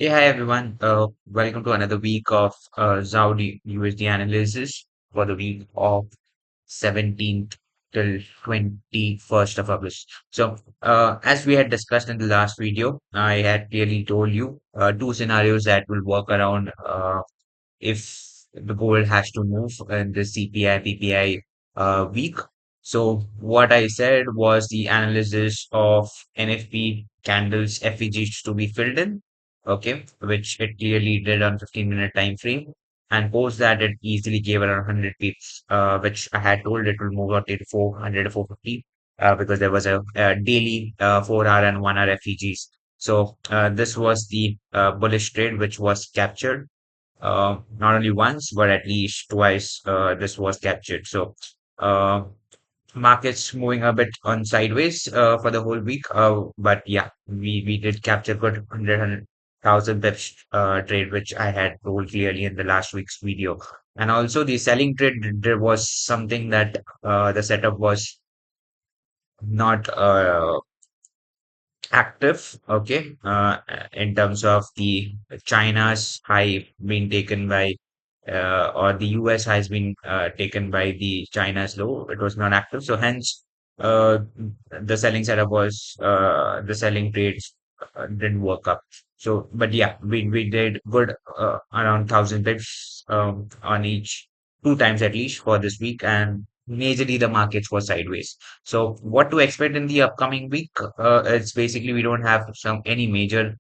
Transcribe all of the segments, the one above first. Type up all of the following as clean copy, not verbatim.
Hey, hi everyone. Welcome to another week of Xauusd USD analysis for the week of 17th till 21st of August. So, as we had discussed in the last video, I had clearly told you two scenarios that will work around if the gold has to move in the CPI PPI week. So what I said was the analysis of NFP candles FEGs to be filled in, okay, which it clearly did on 15-minute time frame. And post that it easily gave around 100 pips, which I had told it will move out to 400 to 450 because there was a daily 4 hour and 1 hour FEGs. So this was the bullish trade which was captured not only once, but at least twice this was captured. So uh, markets moving a bit on sideways for the whole week. But yeah, we did capture good 100,000 pips trade, which I had told clearly in the last week's video. And also the selling trade, there was something that the setup was not active, okay, in terms of the China's high being taken by or the US has been taken by the China's low. It was not active, so hence uh, the selling setup was the selling trades didn't work up. So, but yeah, we did good around 1,000 pips on each two times at least for this week, and majorly the markets were sideways. So what to expect in the upcoming week? It's basically we don't have some any major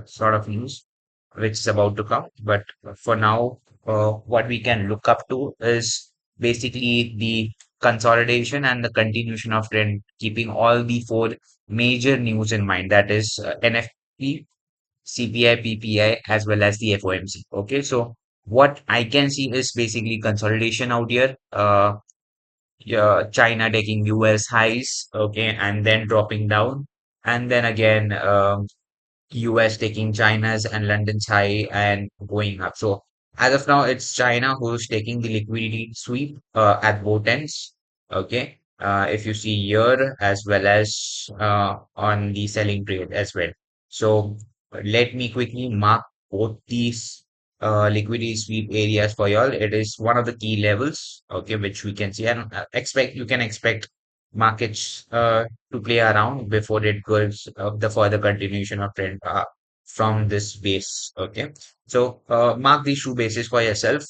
sort of news which is about to come. But for now, what we can look up to is basically the consolidation and the continuation of trend, keeping all the four major news in mind. That is NFP, CPI, PPI, as well as the FOMC. Okay, so what I can see is basically consolidation out here. Yeah, China taking US highs, okay, and then dropping down, and then again US taking China's and London's high and going up. So as of now, it's China who's taking the liquidity sweep at both ends. Okay. If you see here as well as on the selling trade as well. So let me quickly mark both these liquidity sweep areas for y'all. It is one of the key levels, okay, which we can see and expect you can expect markets to play around before it goes the further continuation of trend from this base. Okay, so mark these two bases for yourself.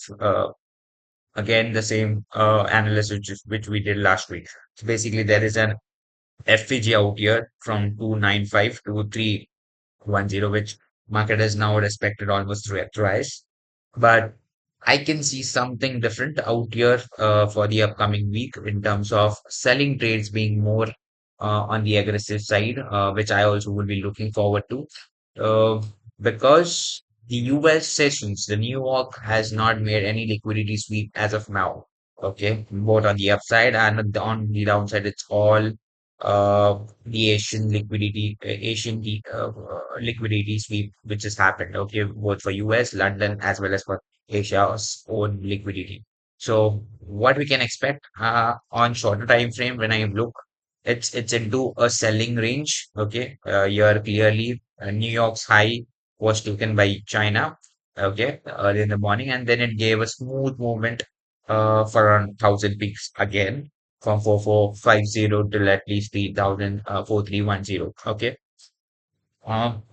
Again, the same analysis which we did last week. So basically, there is an FVG out here from 295 to 310, which market has now respected almost thrice. But I can see something different out here for the upcoming week in terms of selling trades being more on the aggressive side, which I also will be looking forward to. Uh, because the US sessions, the New York has not made any liquidity sweep as of now. Okay, both on the upside and on the downside, it's all the liquidity sweep which has happened. Okay, both for US, London, as well as for Asia's own liquidity. So what we can expect on shorter time frame when I look, it's into a selling range. Okay, here clearly New York's high was taken by China. Okay, early in the morning, and then it gave a smooth movement for around 1,000 peaks again from 4,450 till at least 3,000 4,310. Okay.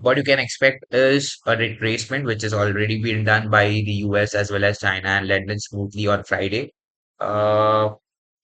What you can expect is a retracement, which has already been done by the US as well as China and London smoothly on Friday. Uh,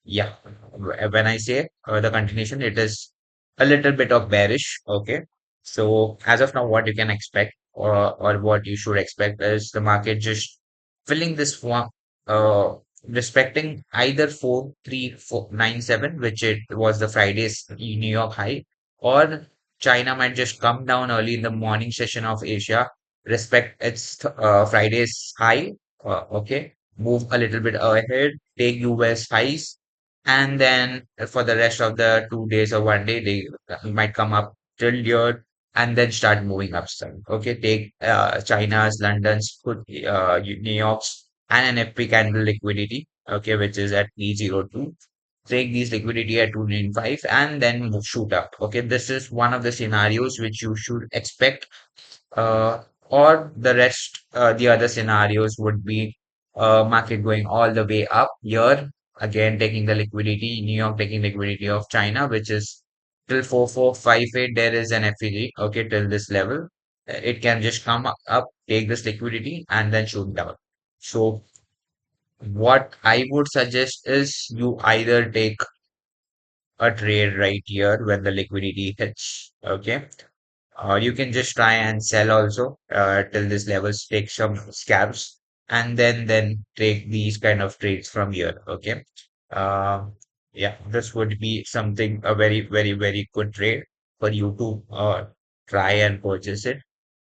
yeah, when I say the continuation, it is a little bit of bearish. Okay. So as of now, what you can expect or what you should expect is the market just filling this form, uh, respecting either 4,397, which it was the Friday's New York high, or China might just come down early in the morning session of Asia, respect its Friday's high, okay, move a little bit ahead, take US highs, and then for the rest of the 2 days or one day, they might come up till here and then start moving upside. Okay, take China's, London's, New York's, and an FP candle liquidity, okay, which is at 302. Take these liquidity at 295 and then shoot up. Okay, this is one of the scenarios which you should expect Or the rest, the other scenarios would be market going all the way up here, again taking the liquidity, New York taking liquidity of China, which is till 4458. There is an FEG, okay, till this level. It can just come up, take this liquidity, and then shoot down. So, what I would suggest is you either take a trade right here when the liquidity hits, okay, you can just try and sell also till this levels, take some scalps, and then take these kind of trades from here. Okay. Uh, yeah, this would be something a very very good trade for you to try and purchase it.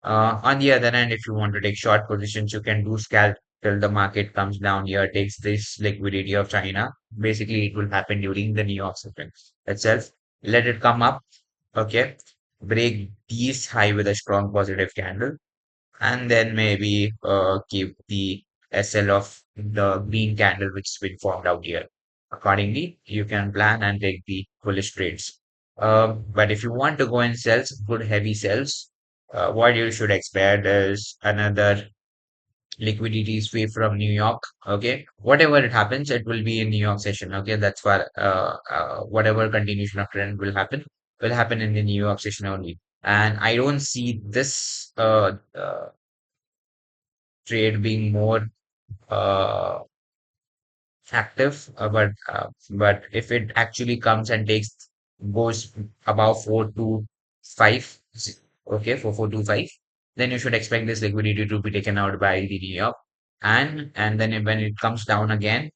On the other hand, if you want to take short positions, you can do scalp till the market comes down here, takes this liquidity of China. Basically, it will happen during the New York session itself. Let it come up, okay, break these high with a strong positive candle, and then maybe keep the SL of the green candle which has been formed out here. Accordingly, you can plan and take the bullish trades. But if you want to go and sell some good heavy sells, what you should expect is another liquidity sweep from New York. Okay, whatever it happens, it will be in New York session. Okay, that's why whatever continuation of trend will happen in the New York session only. And I don't see this trade being more uh, active, but if it actually comes and takes goes above 425, okay, 4425, then you should expect this liquidity to be taken out by the New York, and then when it comes down again,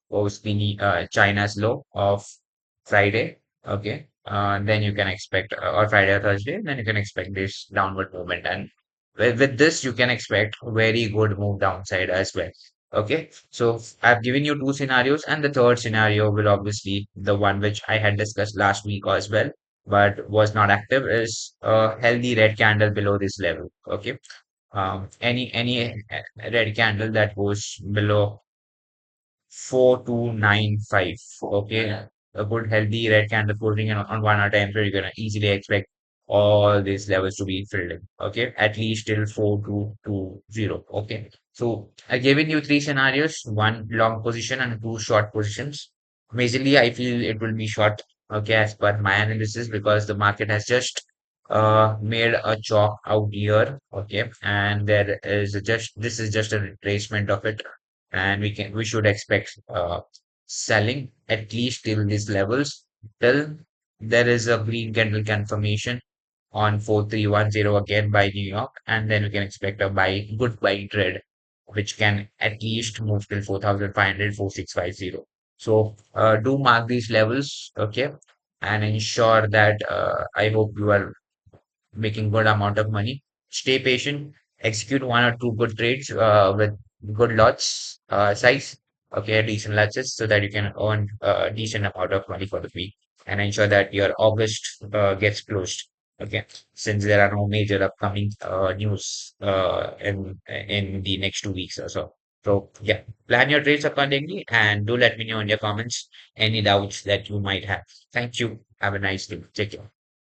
post the China's low of Friday, okay, then you can expect or Friday or Thursday, then you can expect this downward movement, and with this you can expect very good move downside as well. Okay, so I've given you two scenarios, and the third scenario will obviously the one which I had discussed last week as well, but was not active, is a healthy red candle below this level. Okay, any red candle that goes below 4295. Okay. A good healthy red candle closing on 1 hour time frame, you're gonna easily expect all these levels to be filled in. Okay. At least till 4220. Okay. So I've given you three scenarios, one long position and two short positions. Majorly, I feel it will be short, okay, as per my analysis, because the market has just made a chalk out here, okay, and there is just this is just a retracement of it, and we should expect selling at least till these levels till there is a green candle confirmation on 4310 again by New York, and then we can expect a good buying trade which can at least move till 4500 4650. So do mark these levels, okay, and ensure that I hope you are making good amount of money. Stay patient, execute one or two good trades with good lots size, okay, decent lots, so that you can earn a decent amount of money for the week and ensure that your August gets closed. Okay, since there are no major upcoming news in the next 2 weeks or so. So yeah, plan your trades accordingly and do let me know in your comments any doubts that you might have. Thank you. Have a nice day. Take care.